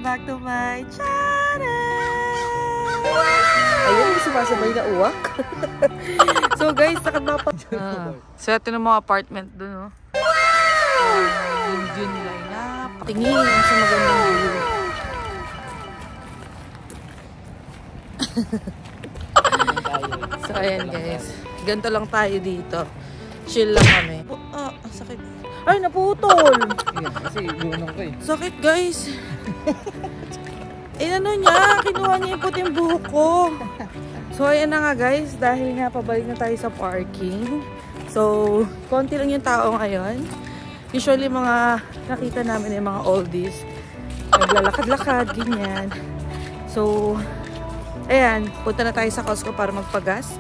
back to my channel! Ayun, sumasabay na uwak. So guys, nakapapa... So ito na mga apartment dun, oh. Yung view nila ay napatingin sa magandang view. So ayan guys, ganito lang tayo dito. Chill lang kami. Oh, sakit. Ay, naputol! Kasi bunong ko eh. Sakit guys. Ano niya, kinuha niya yung puting buhok ko. So ayan na nga guys, dahil nga pabalik na tayo sa parking. So, konti lang yung tao ngayon. Usually mga nakita namin yung mga oldies. Naglalakad-lakad, ganyan. So, ayan, punta na tayo sa Costco para magpagas.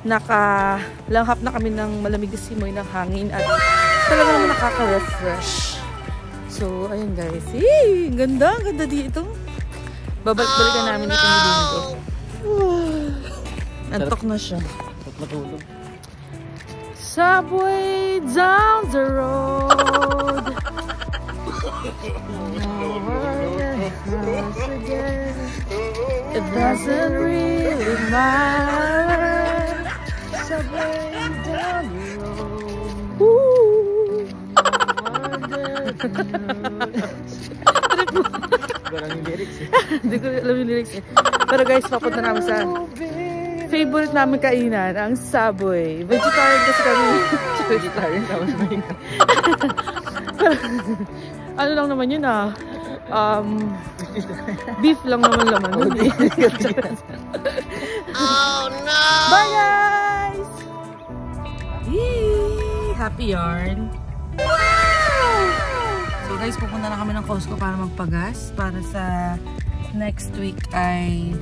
Nakalanghap na kami ng malamig na simoy ng hangin at talaga naman nakaka-refresh. So, ayun guys. Hey, ganda dito. Babalik-balikan namin dito ni Dingo. Nantok na siya. Matulog. Subway down the road. It doesn't really matter. Subway down the road. Parang yung lyrics eh. Hindi ko alam yung lyrics eh. Pero guys, papunta namin sa favorite namin kainan, ang Subway. Vegetarian kasi kami. Vegetarian tapos maingat. Ano lang naman yun ah. Beef lang naman laman. Oh no! Bye guys! Yee! Happy yarn! So guys, pupunta na kami ng Costco para magpagas. Para sa next week ay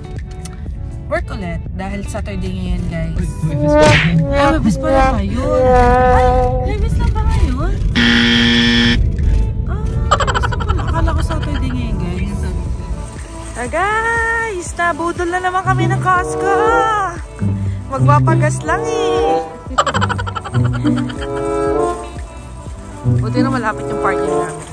work ulit. Dahil Saturday ngayon guys. Ay, Webes pala ngayon. Ay, Webes lang ba ngayon? Webes lang pala. Akala ko Saturday ngayon guys. Guys, nabudol na naman kami ng Costco. Magpapagas lang eh. Buti na malapit yung parking namin.